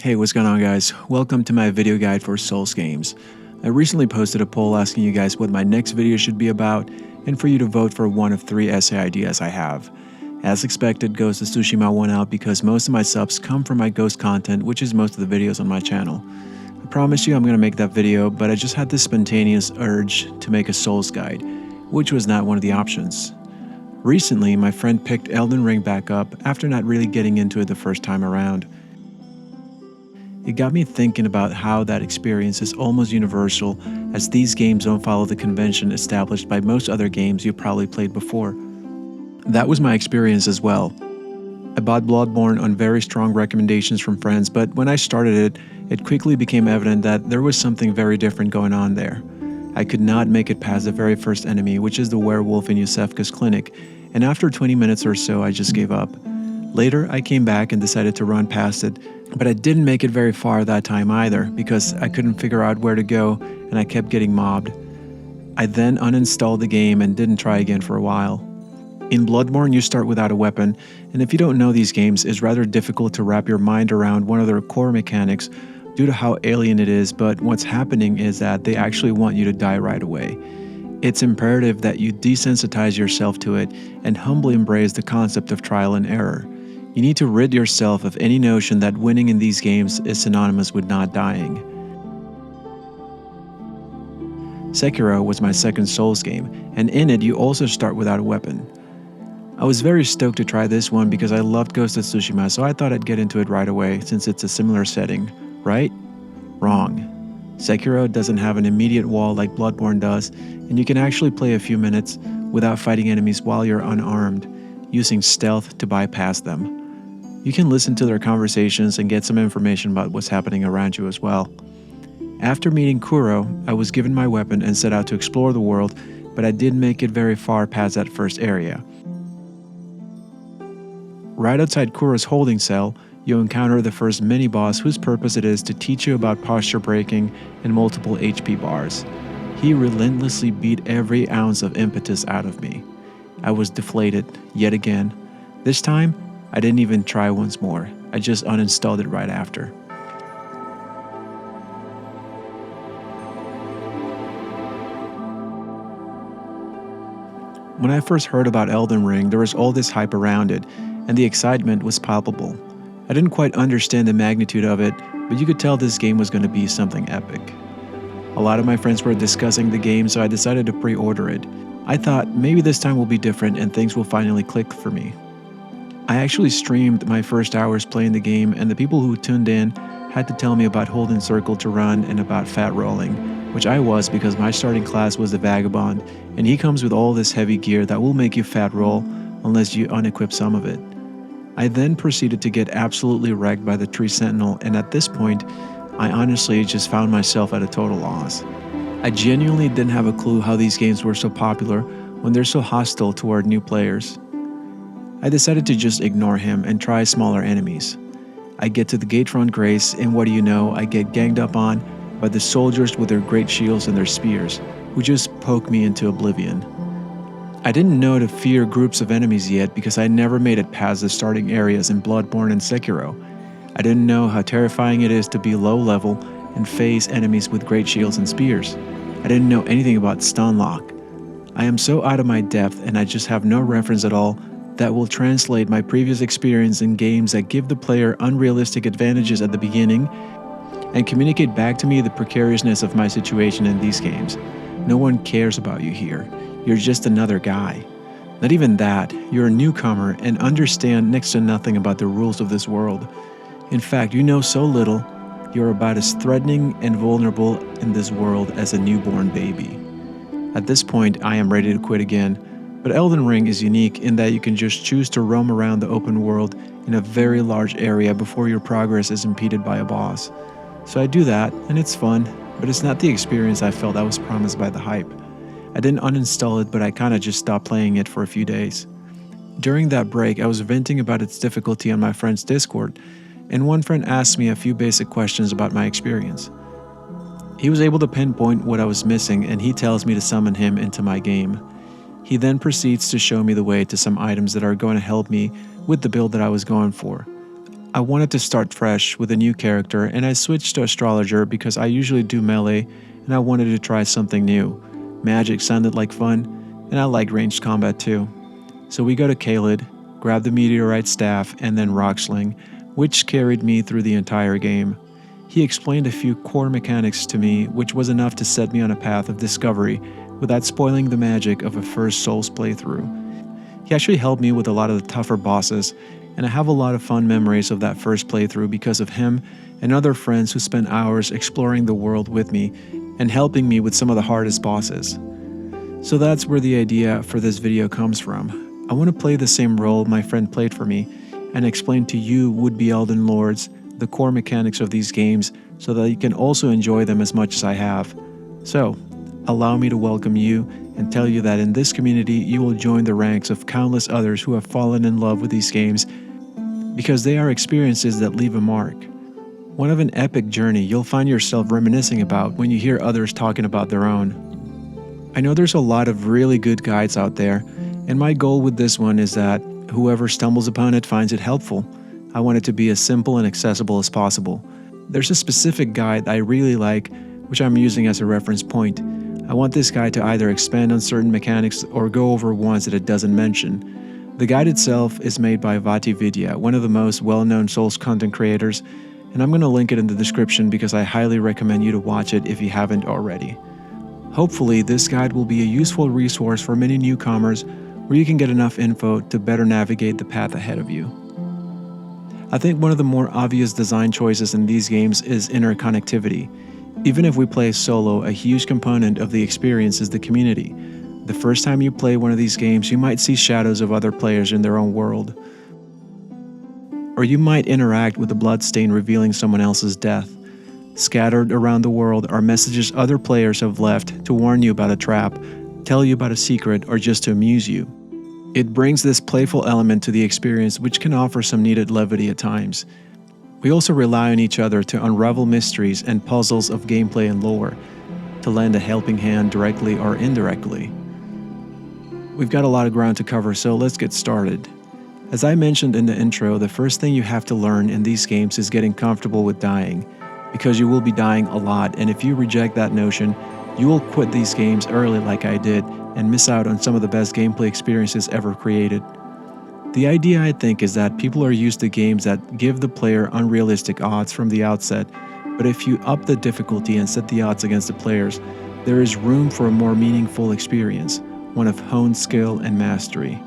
Hey, what's going on, guys? Welcome to my video guide for Souls games. I recently posted a poll asking you guys what my next video should be about and for you to vote for one of 3 essay ideas I have. As expected, Ghost of Tsushima won out because most of my subs come from my Ghost content, which is most of the videos on my channel. I promise you I'm going to make that video, but I just had this spontaneous urge to make a Souls guide, which was not one of the options. Recently, my friend picked Elden Ring back up after not really getting into it the first time around. It got me thinking about how that experience is almost universal, as these games don't follow the convention established by most other games you've probably played before. That was my experience as well. I bought Bloodborne on very strong recommendations from friends, but when I started it, it quickly became evident that there was something very different going on there. I could not make it past the very first enemy, which is the werewolf in Yusefka's clinic, and after 20 minutes or so I just gave up. Later, I came back and decided to run past it, but I didn't make it very far that time either because I couldn't figure out where to go and I kept getting mobbed. I then uninstalled the game and didn't try again for a while. In Bloodborne, you start without a weapon, and if you don't know these games, it's rather difficult to wrap your mind around one of their core mechanics due to how alien it is, but what's happening is that they actually want you to die right away. It's imperative that you desensitize yourself to it and humbly embrace the concept of trial and error. You need to rid yourself of any notion that winning in these games is synonymous with not dying. Sekiro was my second Souls game, and in it you also start without a weapon. I was very stoked to try this one because I loved Ghost of Tsushima, so I thought I'd get into it right away since it's a similar setting, right? Wrong. Sekiro doesn't have an immediate wall like Bloodborne does, and you can actually play a few minutes without fighting enemies while you're unarmed, using stealth to bypass them. You can listen to their conversations and get some information about what's happening around you as well. After meeting Kuro, I was given my weapon and set out to explore the world, but I didn't make it very far past that first area. Right outside Kuro's holding cell, you encounter the first mini-boss whose purpose it is to teach you about posture breaking and multiple HP bars. He relentlessly beat every ounce of impetus out of me. I was deflated, yet again. This time, I didn't even try once more. I just uninstalled it right after. When I first heard about Elden Ring, there was all this hype around it, and the excitement was palpable. I didn't quite understand the magnitude of it, but you could tell this game was going to be something epic. A lot of my friends were discussing the game, so I decided to pre-order it. I thought maybe this time will be different and things will finally click for me. I actually streamed my first hours playing the game, and the people who tuned in had to tell me about holding circle to run and about fat rolling, which I was because my starting class was the Vagabond, and he comes with all this heavy gear that will make you fat roll unless you unequip some of it. I then proceeded to get absolutely wrecked by the Tree Sentinel, and at this point, I honestly just found myself at a total loss. I genuinely didn't have a clue how these games were so popular when they're so hostile toward new players. I decided to just ignore him and try smaller enemies. I get to the Gatefront Grace, and what do you know, I get ganged up on by the soldiers with their great shields and their spears, who just poke me into oblivion. I didn't know to fear groups of enemies yet because I never made it past the starting areas in Bloodborne and Sekiro. I didn't know how terrifying it is to be low level and face enemies with great shields and spears. I didn't know anything about stun lock. I am so out of my depth, and I just have no reference at all that will translate my previous experience in games that give the player unrealistic advantages at the beginning and communicate back to me the precariousness of my situation in these games. No one cares about you here. You're just another guy. Not even that, you're a newcomer and understand next to nothing about the rules of this world. In fact, you know so little, you're about as threatening and vulnerable in this world as a newborn baby. At this point, I am ready to quit again. But Elden Ring is unique in that you can just choose to roam around the open world in a very large area before your progress is impeded by a boss. So I do that, and it's fun, but it's not the experience I felt I was promised by the hype. I didn't uninstall it, but I kinda just stopped playing it for a few days. During that break, I was venting about its difficulty on my friend's Discord, and one friend asked me a few basic questions about my experience. He was able to pinpoint what I was missing, and he tells me to summon him into my game. He then proceeds to show me the way to some items that are going to help me with the build that I was going for. I wanted to start fresh with a new character, and I switched to Astrologer because I usually do melee and I wanted to try something new. Magic sounded like fun, and I like ranged combat too. So we go to Kaled, grab the Meteorite Staff, and then Rocksling, which carried me through the entire game. He explained a few core mechanics to me, which was enough to set me on a path of discovery without spoiling the magic of a first Souls playthrough. He actually helped me with a lot of the tougher bosses, and I have a lot of fun memories of that first playthrough because of him and other friends who spent hours exploring the world with me and helping me with some of the hardest bosses. So that's where the idea for this video comes from. I want to play the same role my friend played for me and explain to you would-be Elden Lords the core mechanics of these games so that you can also enjoy them as much as I have. So, allow me to welcome you and tell you that in this community you will join the ranks of countless others who have fallen in love with these games because they are experiences that leave a mark. One of an epic journey you'll find yourself reminiscing about when you hear others talking about their own. I know there's a lot of really good guides out there, and my goal with this one is that whoever stumbles upon it finds it helpful. I want it to be as simple and accessible as possible. There's a specific guide I really like, which I'm using as a reference point. I want this guide to either expand on certain mechanics or go over ones that it doesn't mention. The guide itself is made by VatiVidya, one of the most well-known Souls content creators, and I'm going to link it in the description because I highly recommend you to watch it if you haven't already. Hopefully, this guide will be a useful resource for many newcomers where you can get enough info to better navigate the path ahead of you. I think one of the more obvious design choices in these games is interconnectivity. Even if we play solo, a huge component of the experience is the community. The first time you play one of these games, you might see shadows of other players in their own world. Or you might interact with a bloodstain revealing someone else's death. Scattered around the world are messages other players have left to warn you about a trap, tell you about a secret, or just to amuse you. It brings this playful element to the experience, which can offer some needed levity at times. We also rely on each other to unravel mysteries and puzzles of gameplay and lore, to lend a helping hand directly or indirectly. We've got a lot of ground to cover, so let's get started. As I mentioned in the intro, the first thing you have to learn in these games is getting comfortable with dying, because you will be dying a lot, and if you reject that notion, you will quit these games early like I did and miss out on some of the best gameplay experiences ever created. The idea, I think, is that people are used to games that give the player unrealistic odds from the outset, but if you up the difficulty and set the odds against the players, there is room for a more meaningful experience, one of honed skill and mastery.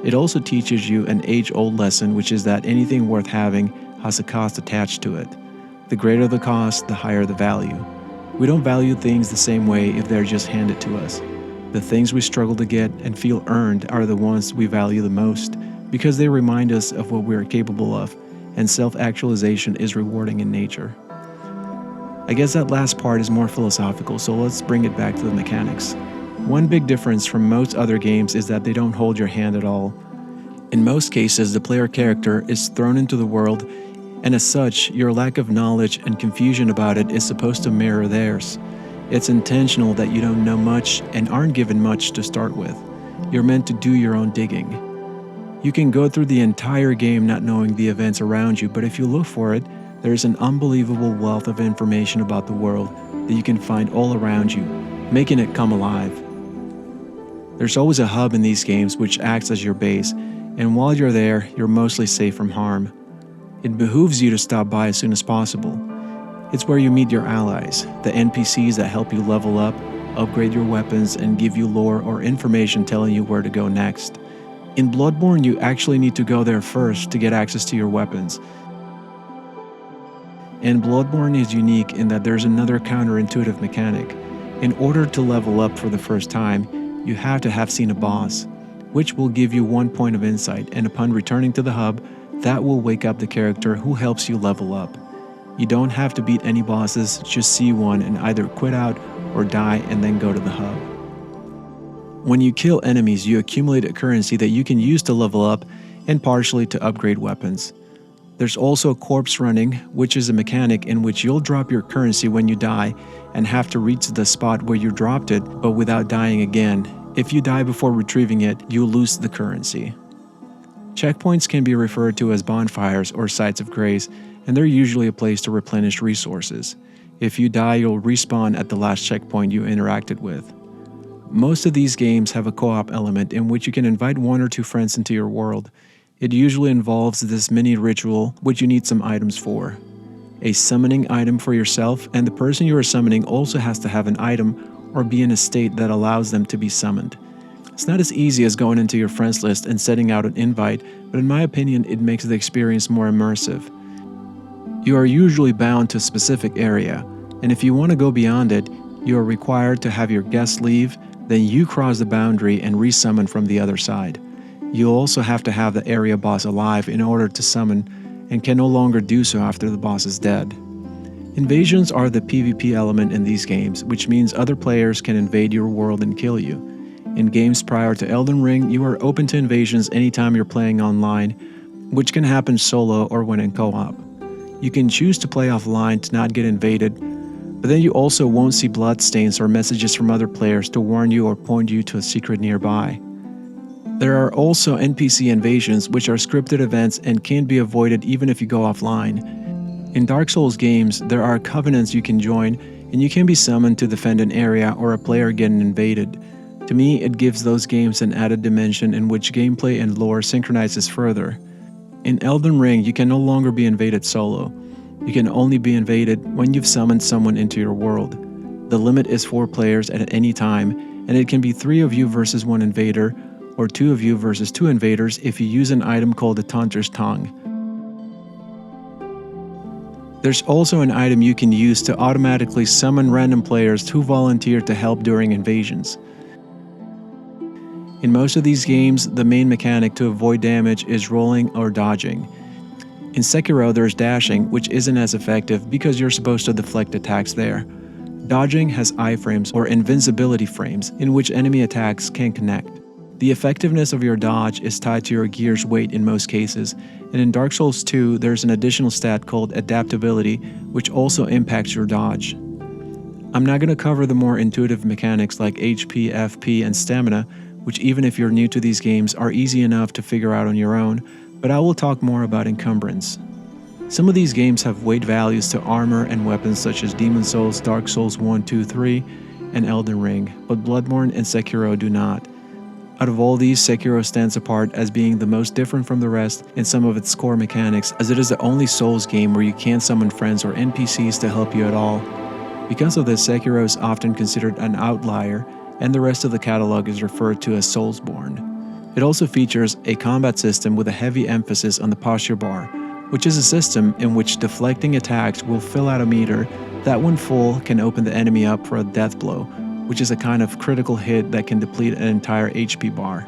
It also teaches you an age-old lesson, which is that anything worth having has a cost attached to it. The greater the cost, the higher the value. We don't value things the same way if they're just handed to us. The things we struggle to get and feel earned are the ones we value the most, because they remind us of what we are capable of, and self-actualization is rewarding in nature. I guess that last part is more philosophical, so let's bring it back to the mechanics. One big difference from most other games is that they don't hold your hand at all. In most cases, the player character is thrown into the world, and as such, your lack of knowledge and confusion about it is supposed to mirror theirs. It's intentional that you don't know much and aren't given much to start with. You're meant to do your own digging. You can go through the entire game not knowing the events around you, but if you look for it, there's an unbelievable wealth of information about the world that you can find all around you, making it come alive. There's always a hub in these games which acts as your base, and while you're there, you're mostly safe from harm. It behooves you to stop by as soon as possible. It's where you meet your allies, the NPCs that help you level up, upgrade your weapons, and give you lore or information telling you where to go next. In Bloodborne, you actually need to go there first to get access to your weapons. And Bloodborne is unique in that there's another counterintuitive mechanic. In order to level up for the first time, you have to have seen a boss, which will give you 1 point of insight, and upon returning to the hub, that will wake up the character who helps you level up. You don't have to beat any bosses, just see one and either quit out or die and then go to the hub. When you kill enemies, you accumulate a currency that you can use to level up and partially to upgrade weapons. There's also corpse running, which is a mechanic in which you'll drop your currency when you die and have to reach the spot where you dropped it, but without dying again. If you die before retrieving it, you lose the currency. Checkpoints can be referred to as bonfires or sites of grace, and they're usually a place to replenish resources. If you die, you'll respawn at the last checkpoint you interacted with. Most of these games have a co-op element in which you can invite 1 or 2 friends into your world. It usually involves this mini ritual, which you need some items for. A summoning item for yourself, and the person you are summoning also has to have an item or be in a state that allows them to be summoned. It's not as easy as going into your friends list and setting out an invite, but in my opinion, it makes the experience more immersive. You are usually bound to a specific area, and if you want to go beyond it, you are required to have your guests leave, then you cross the boundary and resummon from the other side. You also have to have the area boss alive in order to summon, and can no longer do so after the boss is dead. Invasions are the PvP element in these games, which means other players can invade your world and kill you. In games prior to Elden Ring, you are open to invasions anytime you're playing online, which can happen solo or when in co-op. You can choose to play offline to not get invaded, but then you also won't see bloodstains or messages from other players to warn you or point you to a secret nearby. There are also NPC invasions, which are scripted events and can't be avoided even if you go offline. In Dark Souls games, there are covenants you can join, and you can be summoned to defend an area or a player getting invaded. To me, it gives those games an added dimension in which gameplay and lore synchronizes further. In Elden Ring, you can no longer be invaded solo. You can only be invaded when you've summoned someone into your world. The limit is 4 players at any time, and it can be 3 of you versus 1 invader, or 2 of you versus 2 invaders if you use an item called the Taunter's Tongue. There's also an item you can use to automatically summon random players who volunteer to help during invasions. In most of these games, the main mechanic to avoid damage is rolling or dodging. In Sekiro, there's dashing, which isn't as effective because you're supposed to deflect attacks there. Dodging has iframes or invincibility frames in which enemy attacks can connect. The effectiveness of your dodge is tied to your gear's weight in most cases, and in Dark Souls 2, there's an additional stat called adaptability, which also impacts your dodge. I'm not going to cover the more intuitive mechanics like HP, FP, and stamina, which even if you're new to these games are easy enough to figure out on your own, but I will talk more about Encumbrance. Some of these games have weight values to armor and weapons such as Demon Souls, Dark Souls 1, 2, 3, and Elden Ring, but Bloodborne and Sekiro do not. Out of all these, Sekiro stands apart as being the most different from the rest in some of its core mechanics, as it is the only Souls game where you can't summon friends or NPCs to help you at all. Because of this, Sekiro is often considered an outlier, and the rest of the catalog is referred to as Soulsborne. It also features a combat system with a heavy emphasis on the posture bar, which is a system in which deflecting attacks will fill out a meter that when full can open the enemy up for a death blow, which is a kind of critical hit that can deplete an entire HP bar.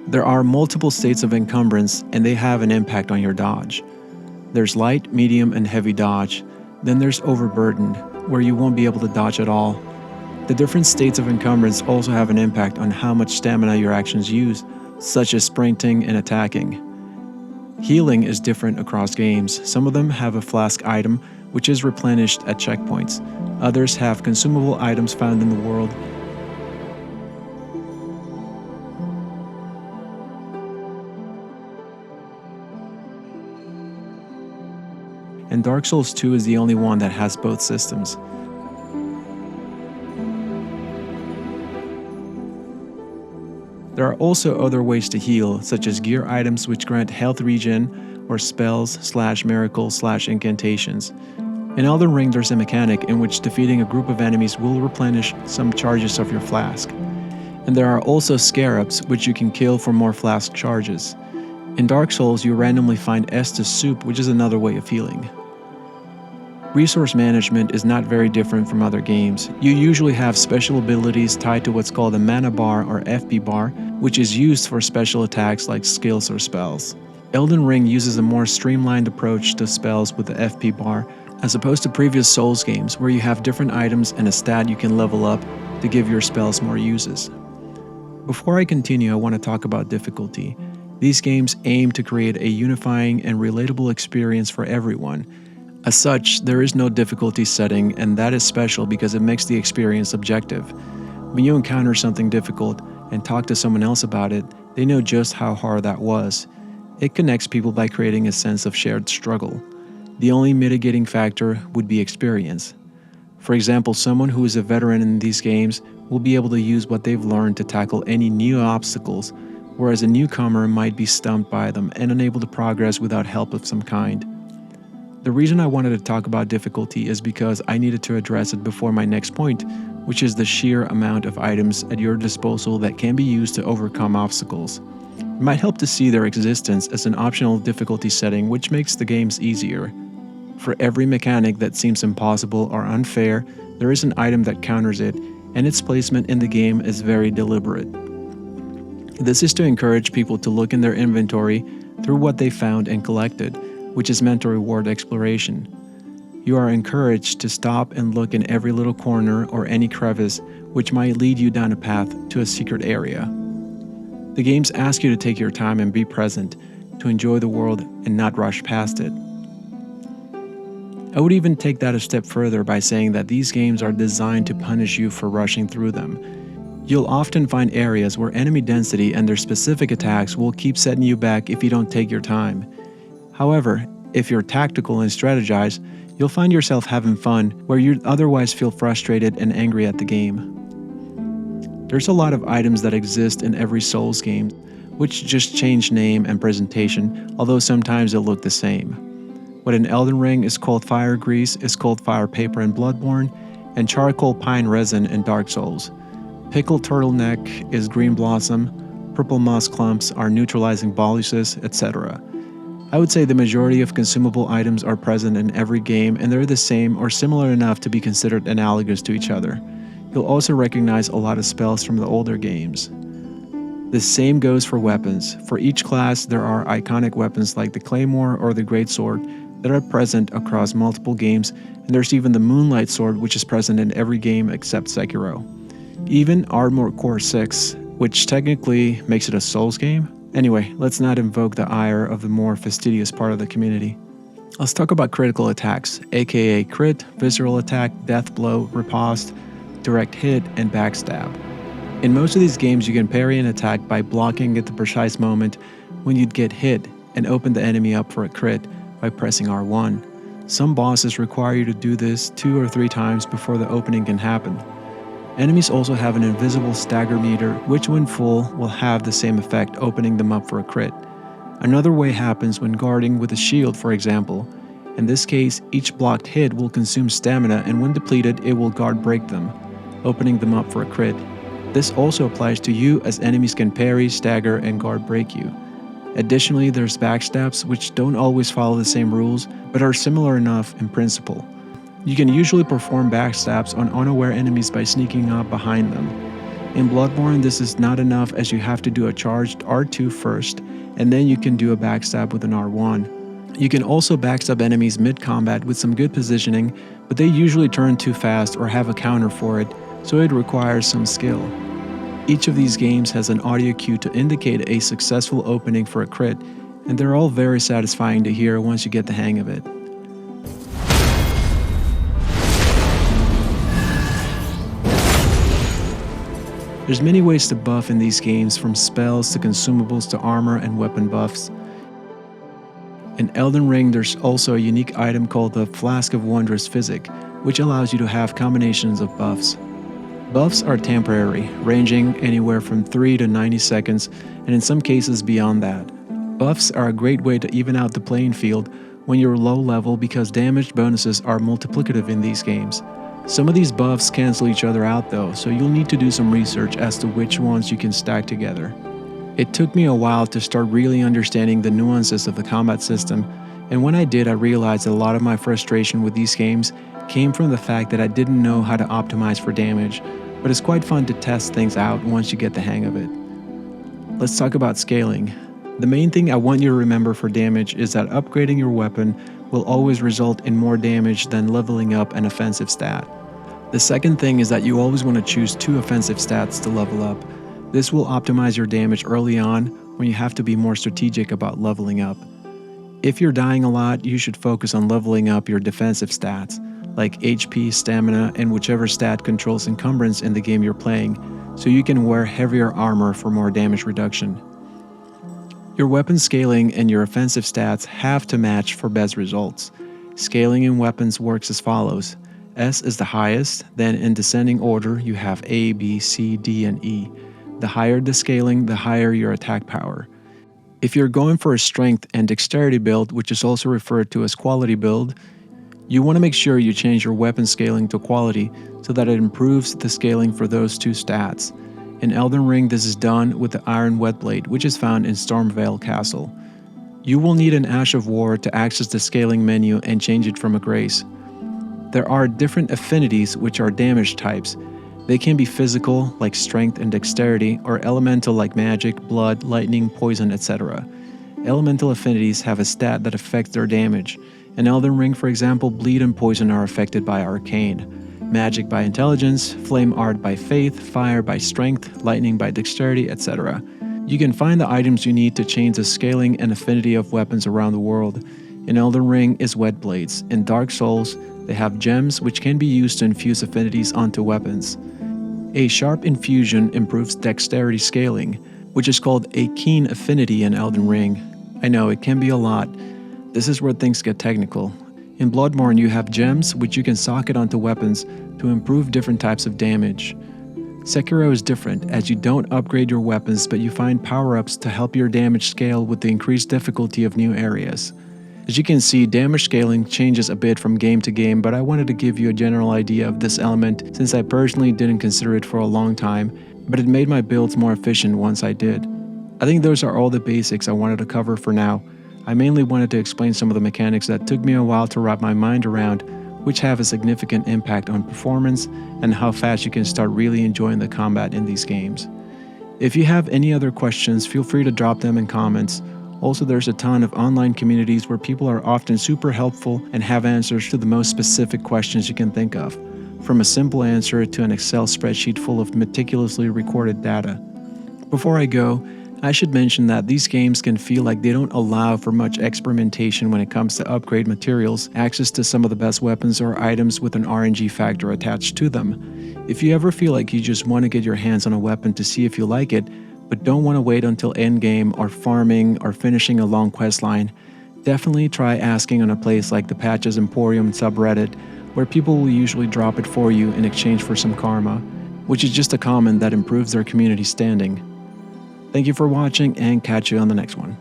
There are multiple states of encumbrance, and they have an impact on your dodge. There's light, medium, and heavy dodge. Then there's overburdened, where you won't be able to dodge at all. The different states of encumbrance also have an impact on how much stamina your actions use, such as sprinting and attacking. Healing is different across games. Some of them have a flask item, which is replenished at checkpoints. Others have consumable items found in the world. And Dark Souls 2 is the only one that has both systems. There are also other ways to heal, such as gear items which grant health regen, or spells/miracles/incantations. In Elden Ring, there's a mechanic in which defeating a group of enemies will replenish some charges of your flask. And there are also scarabs, which you can kill for more flask charges. In Dark Souls, you randomly find Estus soup, which is another way of healing. Resource management is not very different from other games. You usually have special abilities tied to what's called a mana bar or FP bar, which is used for special attacks like skills or spells. Elden Ring uses a more streamlined approach to spells with the FP bar, as opposed to previous Souls games where you have different items and a stat you can level up to give your spells more uses. Before I continue, I want to talk about difficulty. These games aim to create a unifying and relatable experience for everyone. As such, there is no difficulty setting, and that is special because it makes the experience objective. When you encounter something difficult and talk to someone else about it, they know just how hard that was. It connects people by creating a sense of shared struggle. The only mitigating factor would be experience. For example, someone who is a veteran in these games will be able to use what they've learned to tackle any new obstacles, whereas a newcomer might be stumped by them and unable to progress without help of some kind. The reason I wanted to talk about difficulty is because I needed to address it before my next point, which is the sheer amount of items at your disposal that can be used to overcome obstacles. It might help to see their existence as an optional difficulty setting, which makes the games easier. For every mechanic that seems impossible or unfair, there is an item that counters it, and its placement in the game is very deliberate. This is to encourage people to look in their inventory through what they found and collected, which is meant to reward exploration. You are encouraged to stop and look in every little corner or any crevice, which might lead you down a path to a secret area. The games ask you to take your time and be present, to enjoy the world and not rush past it. I would even take that a step further by saying that these games are designed to punish you for rushing through them. You'll often find areas where enemy density and their specific attacks will keep setting you back if you don't take your time. However, if you're tactical and strategize, you'll find yourself having fun where you'd otherwise feel frustrated and angry at the game. There's a lot of items that exist in every Souls game, which just change name and presentation, although sometimes they'll look the same. What in Elden Ring is called fire grease is called fire paper in Bloodborne, and charcoal pine resin in Dark Souls. Pickled turtleneck is green blossom, purple moss clumps are neutralizing boluses, etc. I would say the majority of consumable items are present in every game, and they're the same or similar enough to be considered analogous to each other. You'll also recognize a lot of spells from the older games. The same goes for weapons. For each class, there are iconic weapons like the Claymore or the Greatsword that are present across multiple games, and there's even the Moonlight Sword, which is present in every game except Sekiro. Even Armored Core 6, which technically makes it a Souls game. Anyway, let's not invoke the ire of the more fastidious part of the community. Let's talk about critical attacks, aka crit, visceral attack, death blow, riposte, direct hit, and backstab. In most of these games, you can parry an attack by blocking at the precise moment when you'd get hit and open the enemy up for a crit by pressing R1. Some bosses require you to do this 2 or 3 times before the opening can happen. Enemies also have an invisible stagger meter, which when full will have the same effect, opening them up for a crit. Another way happens when guarding with a shield, for example. In this case, each blocked hit will consume stamina, and when depleted, it will guard break them, opening them up for a crit. This also applies to you, as enemies can parry, stagger, and guard break you. Additionally, there's backstabs, which don't always follow the same rules, but are similar enough in principle. You can usually perform backstabs on unaware enemies by sneaking up behind them. In Bloodborne, this is not enough, as you have to do a charged R2 first, and then you can do a backstab with an R1. You can also backstab enemies mid-combat with some good positioning, but they usually turn too fast or have a counter for it, so it requires some skill. Each of these games has an audio cue to indicate a successful opening for a crit, and they're all very satisfying to hear once you get the hang of it. There's many ways to buff in these games, from spells to consumables to armor and weapon buffs. In Elden Ring, there's also a unique item called the Flask of Wondrous Physic, which allows you to have combinations of buffs. Buffs are temporary, ranging anywhere from 3 to 90 seconds, and in some cases beyond that. Buffs are a great way to even out the playing field when you're low level, because damage bonuses are multiplicative in these games. Some of these buffs cancel each other out though, so you'll need to do some research as to which ones you can stack together. It took me a while to start really understanding the nuances of the combat system, and when I did, I realized that a lot of my frustration with these games came from the fact that I didn't know how to optimize for damage, but it's quite fun to test things out once you get the hang of it. Let's talk about scaling. The main thing I want you to remember for damage is that upgrading your weapon will always result in more damage than leveling up an offensive stat. The second thing is that you always want to choose 2 offensive stats to level up. This will optimize your damage early on when you have to be more strategic about leveling up. If you're dying a lot, you should focus on leveling up your defensive stats, like HP, stamina, and whichever stat controls Encumbrance in the game you're playing, so you can wear heavier armor for more damage reduction. Your weapon scaling and your offensive stats have to match for best results. Scaling in weapons works as follows. S is the highest, then in descending order you have A, B, C, D, and E. The higher the scaling, the higher your attack power. If you're going for a strength and dexterity build, which is also referred to as quality build, you want to make sure you change your weapon scaling to quality so that it improves the scaling for those two stats. In Elden Ring, this is done with the Iron Whetblade, which is found in Stormveil Castle. You will need an Ash of War to access the scaling menu and change it from a Grace. There are different affinities, which are damage types. They can be physical, like strength and dexterity, or elemental like magic, blood, lightning, poison, etc. Elemental affinities have a stat that affects their damage. In Elden Ring, for example, bleed and poison are affected by arcane, magic by intelligence, flame art by faith, fire by strength, lightning by dexterity, etc. You can find the items you need to change the scaling and affinity of weapons around the world. In Elden Ring is Whetblades. In Dark Souls, they have gems which can be used to infuse affinities onto weapons. A sharp infusion improves dexterity scaling, which is called a keen affinity in Elden Ring. I know, it can be a lot. This is where things get technical. In Bloodborne, you have gems which you can socket onto weapons to improve different types of damage. Sekiro is different, as you don't upgrade your weapons, but you find power-ups to help your damage scale with the increased difficulty of new areas. As you can see, damage scaling changes a bit from game to game, but I wanted to give you a general idea of this element since I personally didn't consider it for a long time, but it made my builds more efficient once I did. I think those are all the basics I wanted to cover for now. I mainly wanted to explain some of the mechanics that took me a while to wrap my mind around, which have a significant impact on performance and how fast you can start really enjoying the combat in these games. If you have any other questions, feel free to drop them in comments. Also, there's a ton of online communities where people are often super helpful and have answers to the most specific questions you can think of, from a simple answer to an Excel spreadsheet full of meticulously recorded data. Before I go, I should mention that these games can feel like they don't allow for much experimentation when it comes to upgrade materials, access to some of the best weapons or items with an RNG factor attached to them. If you ever feel like you just want to get your hands on a weapon to see if you like it, but don't want to wait until endgame or farming or finishing a long questline, definitely try asking on a place like the Patches Emporium subreddit, where people will usually drop it for you in exchange for some karma, which is just a comment that improves their community standing. Thank you for watching and catch you on the next one.